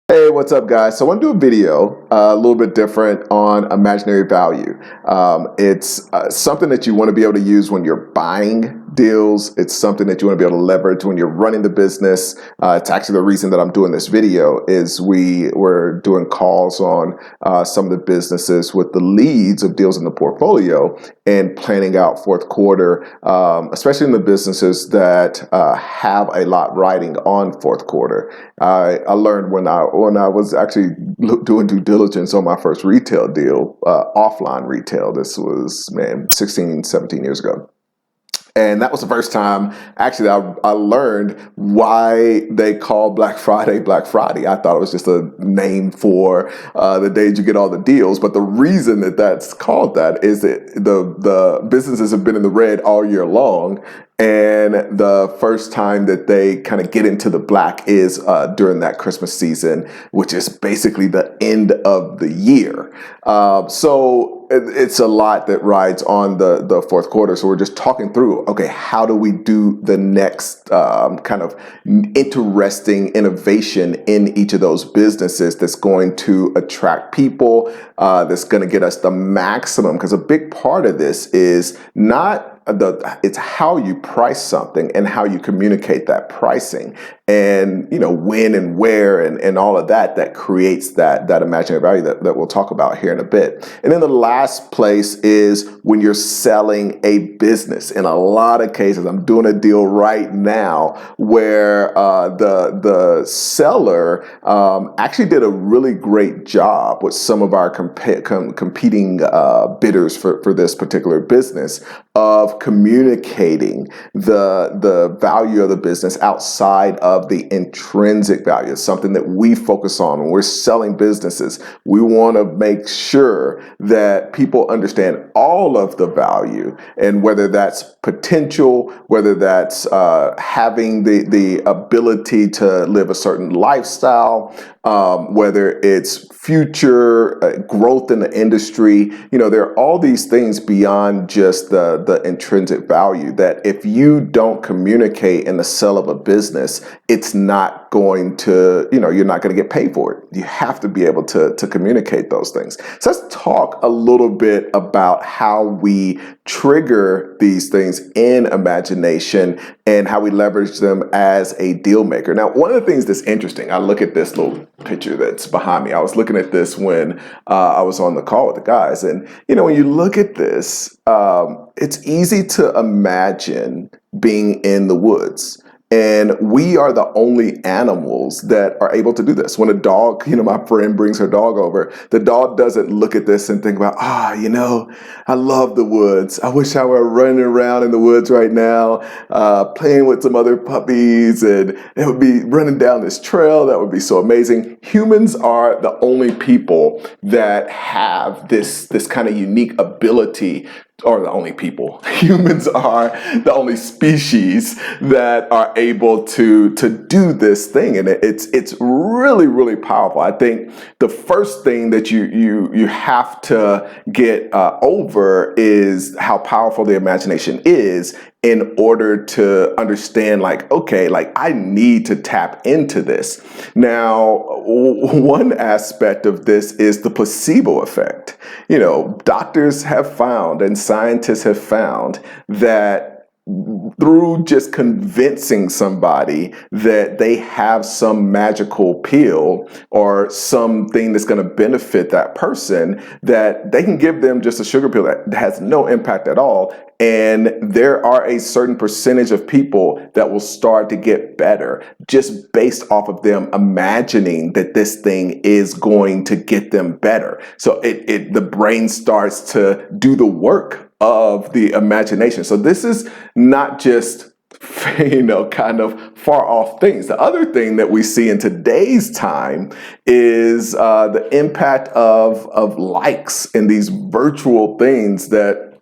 Hey, what's up, guys? So I want to do a video a little bit different on imaginary value. It's something that you want to be able to use when you're buying deals. It's something that you want to be able to leverage when you're running the business. It's actually the reason that I'm doing this video is we were doing calls on some of the businesses with the leads of deals in the portfolio and planning out fourth quarter, especially in the businesses that have a lot riding on fourth quarter. I learned when I was actually doing due diligence on my first retail deal, offline retail. This was, man, 16, 17 years ago. And that was the first time, actually, I learned why they call Black Friday Black Friday. I thought it was just a name for the days you get all the deals. But the reason that that's called that is that the businesses have been in the red all year long. And the first time that they kind of get into the black is during that Christmas season, which is basically the end of the year. So it's a lot that rides on the fourth quarter. So we're just talking through, okay, how do we do the next kind of interesting innovation in each of those businesses that's going to attract people, that's going to get us the maximum? Because a big part of this is not it's how you price something and how you communicate that pricing, and when and where and all of that creates that imaginary value that we'll talk about here in a bit. And then the last place is when you're selling a business. In a lot of cases, I'm doing a deal right now where the seller actually did a really great job with some of our competing bidders for this particular business of communicating the value of the business outside of the intrinsic value. It's something that we focus on when we're selling businesses. We want to make sure that people understand all of the value, and whether that's potential, whether that's having the ability to live a certain lifestyle, whether it's future growth in the industry. There are all these things beyond just the intrinsic value that if you don't communicate in the sale of a business, it's not going to, you're not going to get paid for it. You have to be able to communicate those things. So let's talk a little bit about how we trigger these things in imagination and how we leverage them as a deal maker. Now, one of the things that's interesting, I look at this little picture that's behind me. I was looking at this when I was on the call with the guys. And, when you look at this, it's easy to imagine being in the woods. And we are the only animals that are able to do this. When a dog, my friend brings her dog over, the dog doesn't look at this and think about, I love the woods. I wish I were running around in the woods right now, playing with some other puppies, and it would be running down this trail. That would be so amazing. Humans are the only people that have this kind of unique ability, or the only people. Humans are the only species that are able to do this thing, and it's really, really powerful. I think the first thing that you have to get over is how powerful the imagination is in order to understand, I need to tap into this. Now, one aspect of this is the placebo effect. Doctors have found and scientists have found that through just convincing somebody that they have some magical pill or something that's going to benefit that person, that they can give them just a sugar pill that has no impact at all. And there are a certain percentage of people that will start to get better just based off of them imagining that this thing is going to get them better. So the brain starts to do the work of the imagination. So this is not just kind of far off things. The other thing that we see in today's time is the impact of likes and these virtual things that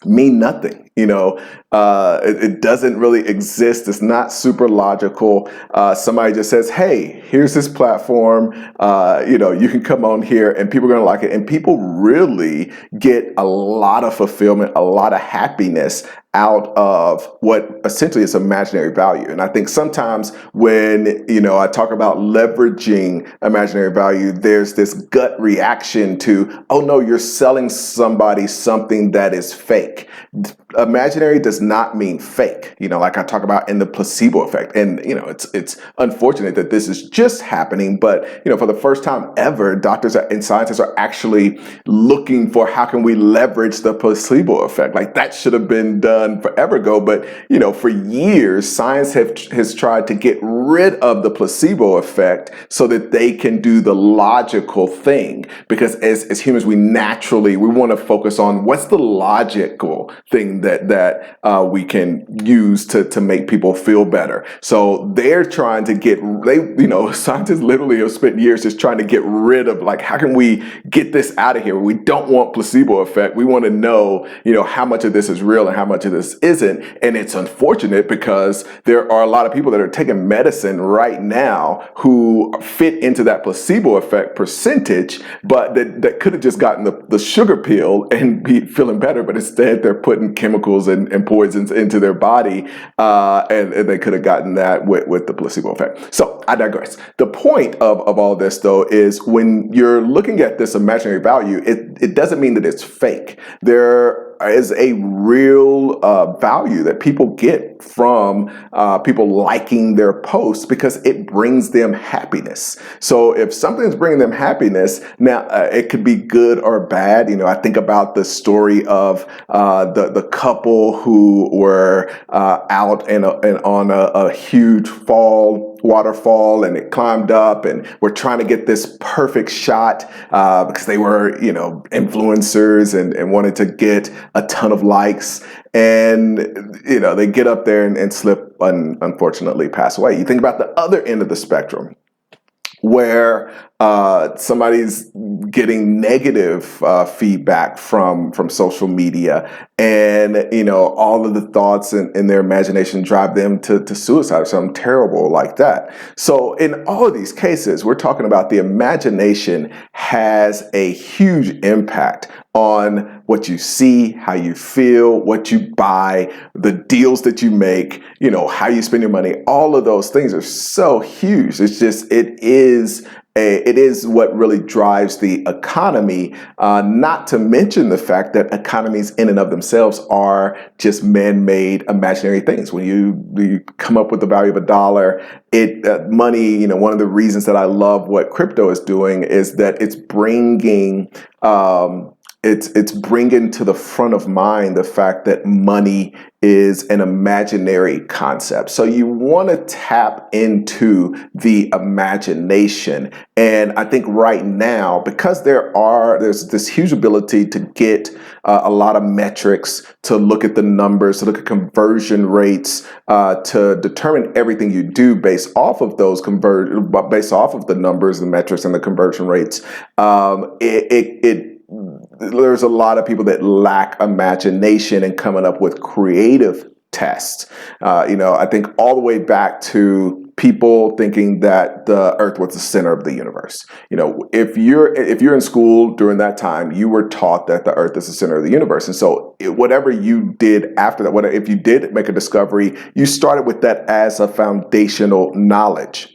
mean nothing. It doesn't really exist. It's not super logical. Somebody just says, hey, here's this platform. You can come on here and people are going to like it. And people really get a lot of fulfillment, a lot of happiness out of what essentially is imaginary value. And I think sometimes when, I talk about leveraging imaginary value, there's this gut reaction to, oh no, you're selling somebody something that is fake. Imaginary does not mean fake, like I talk about in the placebo effect. And, it's unfortunate that this is just happening, but, for the first time ever, doctors and scientists are actually looking for how can we leverage the placebo effect. Like that should have been done forever ago. But, for years, science has tried to get rid of the placebo effect so that they can do the logical thing. Because as humans, we want to focus on what's the logical thing that we can use to make people feel better. So they're trying to scientists literally have spent years just trying to get rid of, like, how can we get this out of here? We don't want placebo effect. We want to know, how much of this is real and how much of this isn't. And it's unfortunate because there are a lot of people that are taking medicine right now who fit into that placebo effect percentage, but that could have just gotten the sugar pill and be feeling better. But instead they're putting chemicals and poisons into their body, and they could have gotten that with the placebo effect. So I digress. The point of all this, though, is when you're looking at this imaginary value, it doesn't mean that it's fake. There is a real value that people get from people liking their posts because it brings them happiness. So if something's bringing them happiness, now it could be good or bad. I think about the story of the couple who were out and on a huge waterfall, and it climbed up, and we're trying to get this perfect shot because they were, influencers and wanted to get a ton of likes. And, they get up there and slip and unfortunately pass away. You think about the other end of the spectrum, where somebody's getting negative feedback from social media, and all of the thoughts in their imagination drive them to suicide or something terrible like that. So in all of these cases, we're talking about the imagination has a huge impact on what you see, how you feel, what you buy, the deals that you make, how you spend your money. All of those things are so huge. It's just, it is what really drives the economy, not to mention the fact that economies in and of themselves are just man-made imaginary things. When you come up with the value of $1, money, one of the reasons that I love what crypto is doing is that it's bringing it's bringing to the front of mind the fact that money is an imaginary concept. So you want to tap into the imagination. And I think right now, because there's this huge ability to get a lot of metrics, to look at the numbers, to look at conversion rates, to determine everything you do based off of based off of the numbers, the metrics, and the conversion rates. There's a lot of people that lack imagination and coming up with creative tests. I think all the way back to people thinking that the Earth was the center of the universe. If you're in school during that time, you were taught that the Earth is the center of the universe. And so whatever you did after that, if you did make a discovery, you started with that as a foundational knowledge.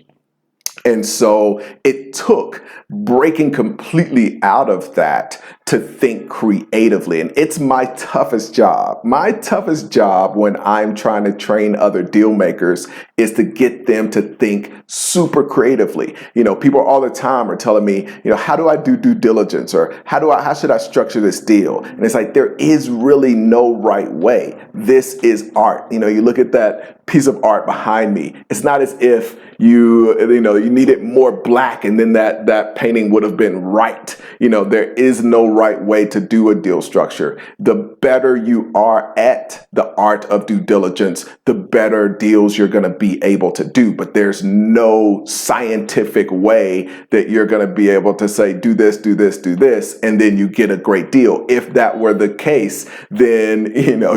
And so it took breaking completely out of that to think creatively. And it's my toughest job. My toughest job when I'm trying to train other deal makers is to get them to think super creatively. People all the time are telling me, how do I do due diligence, or how should I structure this deal? And it's like, there is really no right way. This is art. You look at that piece of art behind me. It's not as if you need it more black and then that painting would have been right. There is no right way to do a deal structure, the better you are at the art of due diligence, the better deals you're going to be able to do. But there's no scientific way that you're going to be able to say, do this, do this, do this, and then you get a great deal. If that were the case, then, you know,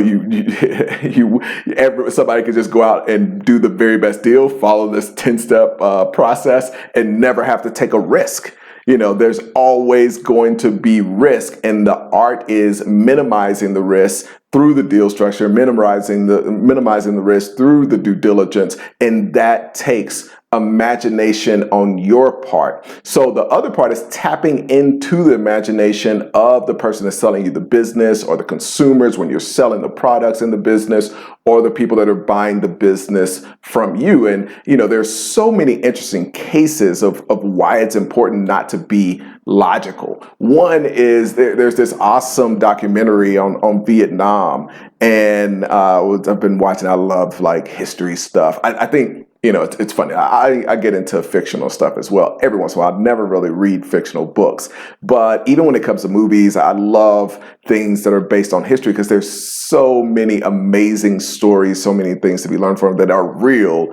somebody could just go out and do the very best deal, follow this 10-step process, and never have to take a risk. You know, there's always going to be risk, and the art is minimizing the risk through the deal structure, minimizing the risk through the due diligence, and that takes imagination on your part. So the other part is tapping into the imagination of the person that's selling you the business, or the consumers when you're selling the products in the business, or the people that are buying the business from you. And, you know, there's so many interesting cases of why it's important not to be logical. One is there's this awesome documentary on Vietnam, and I've been watching. I love like history stuff. I think, you know, it's funny. I get into fictional stuff as well every once in a while. I never really read fictional books, but even when it comes to movies, I love things that are based on history, because there's so many amazing stories, so many things to be learned from that are real,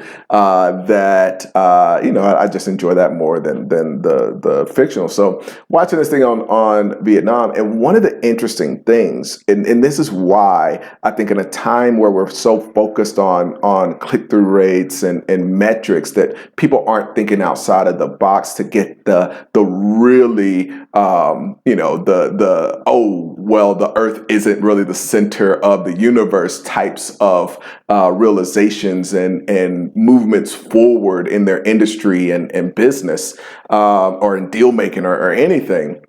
you know, I just enjoy that more than the fictional. So watching this thing on Vietnam, and one of the interesting things, and this is why I think in a time where we're so focused on click-through rates and metrics, that people aren't thinking outside of the box to get the really, you know, the earth isn't really the center of the universe types of realizations and movements forward in their industry and business, or in deal making or anything.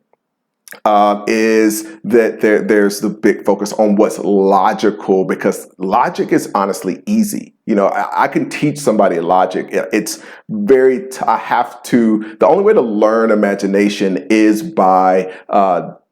Is that there's the big focus on what's logical, because logic is honestly easy. You know, I can teach somebody logic. It's the only way to learn imagination is by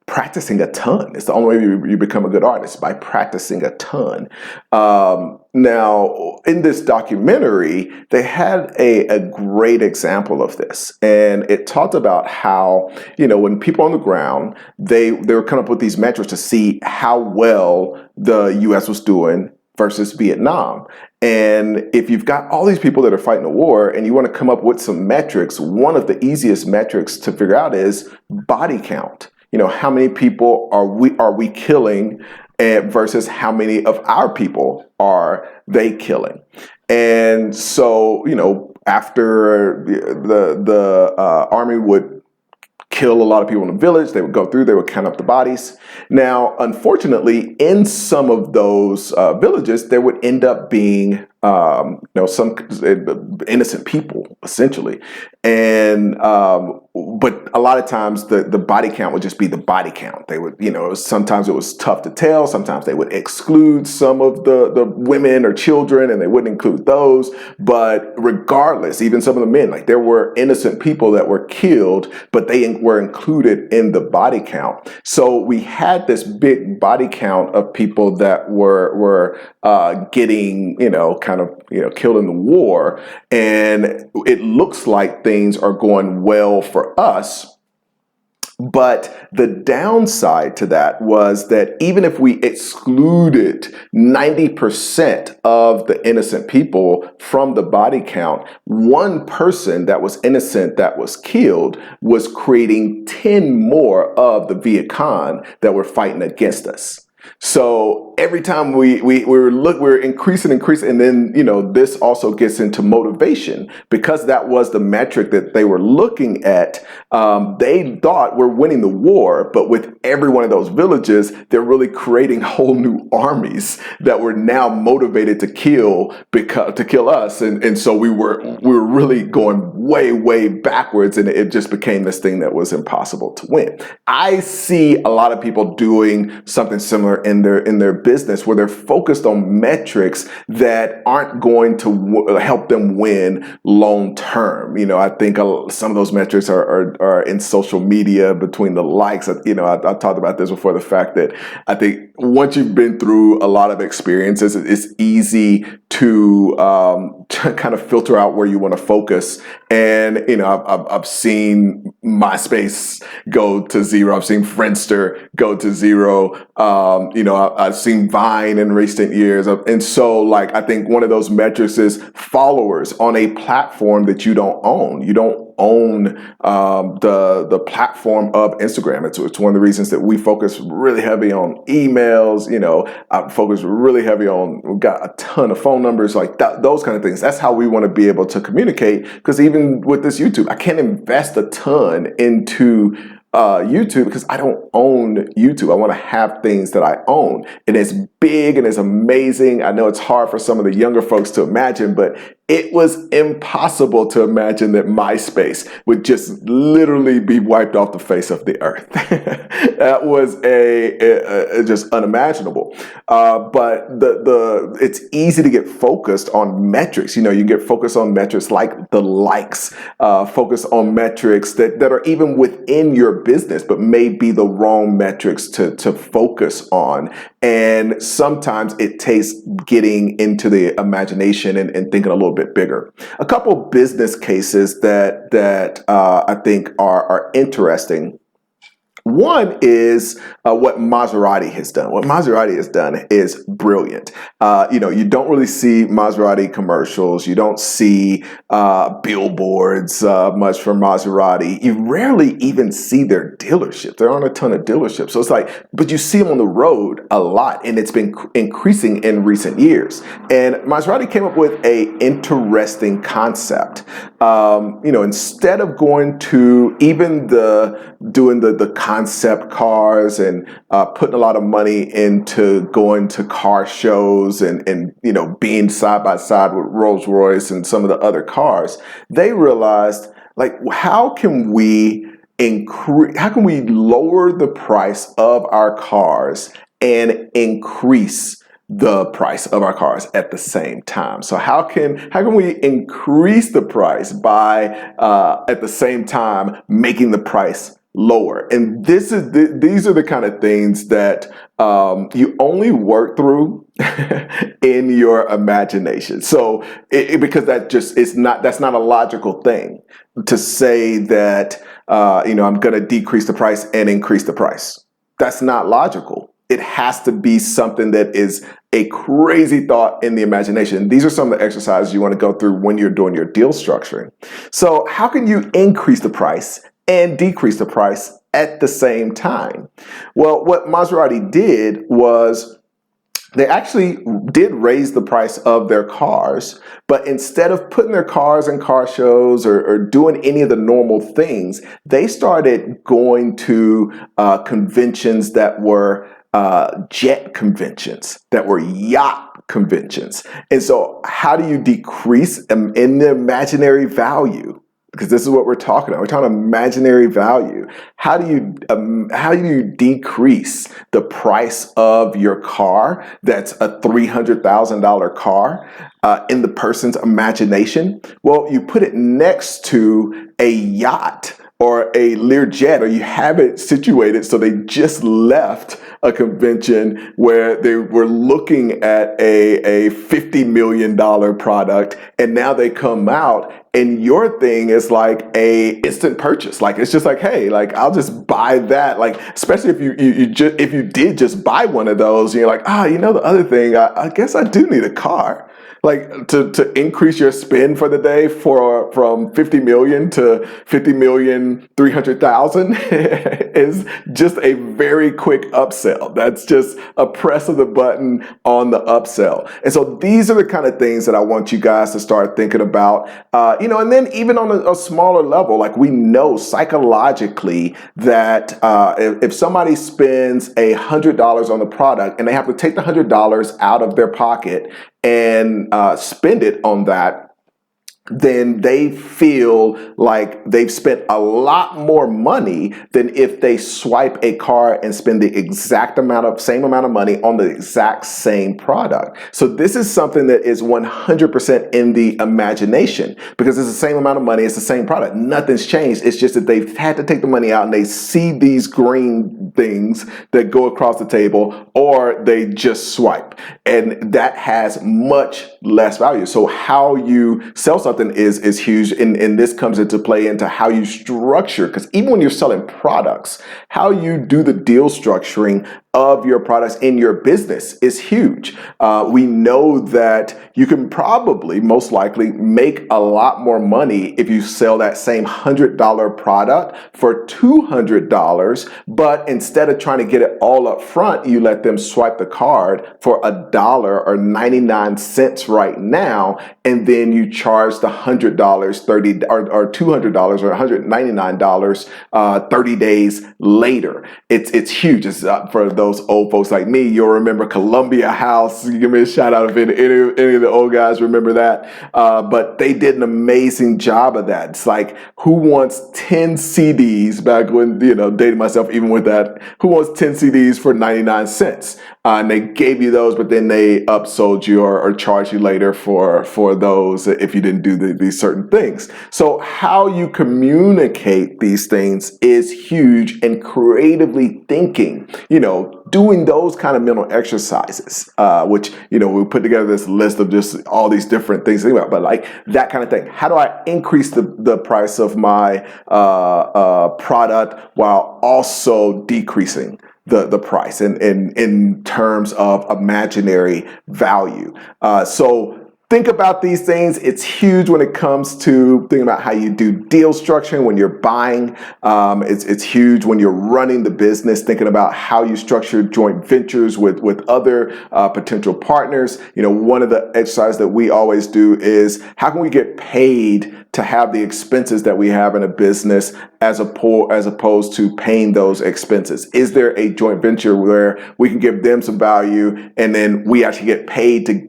practicing a ton. It's the only way you become a good artist, by practicing a ton. Now, in this documentary, they had a great example of this, and it talked about how, you know, when people on the ground, they were coming up with these metrics to see how well the U.S. was doing versus Vietnam. And if you've got all these people that are fighting a war and you want to come up with some metrics, one of the easiest metrics to figure out is body count. You know, how many people are we killing, versus how many of our people are they killing? And so, you know, after the army would kill a lot of people in the village, they would go through, they would count up the bodies. Now, unfortunately, in some of those villages, there would end up being you know, some innocent people, essentially. And but a lot of times the body count would just be the body count. They would, you know, sometimes it was tough to tell. Sometimes they would exclude some of the women or children, and they wouldn't include those. But regardless, even some of the men, like there were innocent people that were killed, but they were included in the body count. So we had this big body count of people that were getting, you know, kind of, you know, killed in the war, and it looks like things are going well for us. But the downside to that was that even if we excluded 90% of the innocent people from the body count, one person that was innocent that was killed was creating 10 more of the Viet Cong that were fighting against us. So every time we're increasing, and then, you know, this also gets into motivation, because that was the metric that they were looking at. They thought we're winning the war, but with every one of those villages, they're really creating whole new armies that were now motivated to kill us, and so we were really going way backwards, and it just became this thing that was impossible to win. I see a lot of people doing something similar in their business where they're focused on metrics that aren't going to help them win long term. I think some of those metrics are in social media between the likes. I talked about this before, the fact that I think once you've been through a lot of experiences, it's easy to kind of filter out where you want to focus. And I've seen MySpace go to zero. I've seen Friendster go to zero. I've seen Vine in recent years, and so like I think one of those metrics is followers on a platform that you don't own. You don't own the platform of Instagram. It's one of the reasons that we focus really heavy on emails. I focus really heavy on, we've got a ton of phone numbers, like those kind of things. That's how we want to be able to communicate, because even with this YouTube, I can't invest a ton into YouTube because I don't own YouTube. I want to have things that I own, and it's big and it's amazing. I know it's hard for some of the younger folks to imagine, but it was impossible to imagine that MySpace would just literally be wiped off the face of the earth. That was just unimaginable. But it's easy to get focused on metrics. You get focused on metrics like the likes, focus on metrics that are even within your business, but may be the wrong metrics to focus on. And sometimes it takes getting into the imagination and thinking a little bit bigger. A couple business cases that I think are interesting. One is what Maserati has done. What Maserati has done is brilliant. You don't really see Maserati commercials. You don't see billboards much from Maserati. You rarely even see their dealerships. There aren't a ton of dealerships. So it's like, but you see them on the road a lot, and it's been increasing in recent years. And Maserati came up with a interesting concept. Instead of going to even doing the concept cars and putting a lot of money into going to car shows and being side by side with Rolls-Royce and some of the other cars, they realized, like, how can we lower the price of our cars and increase the price of our cars at the same time? So how can we increase the price by at the same time making the price lower? And these are the kind of things that you only work through in your imagination. So because that's not a logical thing to say that I'm going to decrease the price and increase the price. That's not logical. It has to be something that is a crazy thought in the imagination. These are some of the exercises you want to go through when you're doing your deal structuring. So how can you increase the price and decrease the price at the same time? Well, what Maserati did was they actually did raise the price of their cars, but instead of putting their cars in car shows or doing any of the normal things, they started going to conventions that were jet conventions, that were yacht conventions. And so how do you decrease in the imaginary value? Because this is what we're talking about. We're talking imaginary value. How do you decrease the price of your car that's a $300,000 car in the person's imagination? Well, you put it next to a yacht or a Learjet, or you have it situated so they just left a convention where they were looking at a $50 million product, and now they come out and your thing is like a instant purchase. Like, it's just like, hey, like, I'll just buy that. Like, especially if you did just buy one of those, and you're like, the other thing, I guess I do need a car. Like, to increase your spend for the day from 50 million to 50,300,000 is just a very quick upsell. That's just a press of the button on the upsell. And so these are the kind of things that I want you guys to start thinking about. And then even on a smaller level, like, we know psychologically that if somebody spends $100 on the product and they have to take the $100 out of their pocket and spend it on that, then they feel like they've spent a lot more money than if they swipe a card and spend the same amount of money on the exact same product. So this is something that is 100% in the imagination, because it's the same amount of money, it's the same product. Nothing's changed. It's just that they've had to take the money out and they see these green things that go across the table, or they just swipe. And that has much less value. So how you sell something is huge, and this comes into play into how you structure, because even when you're selling products, how you do the deal structuring of your products in your business is huge. We know that you can probably most likely make a lot more money if you sell that same $100 product for $200, but instead of trying to get it all up front, you let them swipe the card for $1 or 99 cents right now, and then you charge the $100 $30 or $200 or $199 30 days later. It's huge. It's for those old folks like me. You'll remember Columbia House. You give me a shout out if any of the old guys remember that. But they did an amazing job of that. It's like, who wants 10 CDs back when, dating myself even with that, who wants 10 CDs for 99 cents? And they gave you those, but then they upsold you or charged you later for those if you didn't do these certain things. So how you communicate these things is huge, and creatively thinking, doing those kind of mental exercises, which, we put together this list of just all these different things, but like that kind of thing. How do I increase the price of my product while also decreasing the price in terms of imaginary value? So think about these things. It's huge when it comes to thinking about how you do deal structuring when you're buying. It's huge when you're running the business, thinking about how you structure joint ventures with other potential partners. One of the exercises that we always do is, how can we get paid to have the expenses that we have in a business as opposed to paying those expenses? Is there a joint venture where we can give them some value and then we actually get paid to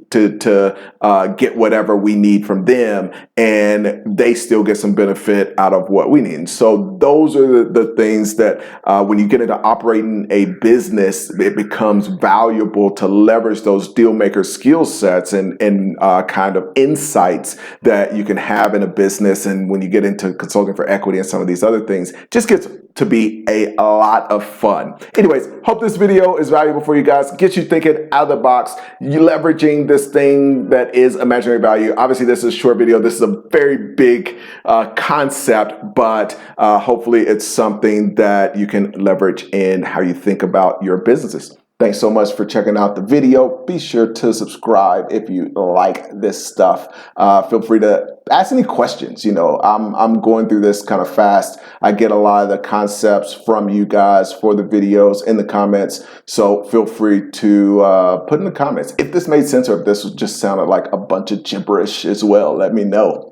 get whatever we need from them, and they still get some benefit out of what we need? And so those are the things that when you get into operating a business, it becomes valuable to leverage those deal maker skill sets and kind of insights that you can have in a business. And when you get into consulting for equity and some of these other things, just gets to be a lot of fun. Anyways, hope this video is valuable for you guys. Get you thinking out of the box. You leveraging this thing that is imaginary value. Obviously, this is a short video. This is a very big concept, but hopefully it's something that you can leverage in how you think about your businesses. Thanks so much for checking out the video. Be sure to subscribe if you like this stuff. Feel free to ask any questions. I'm going through this kind of fast. I get a lot of the concepts from you guys for the videos in the comments. So feel free to put in the comments if this made sense or if this just sounded like a bunch of gibberish as well. Let me know.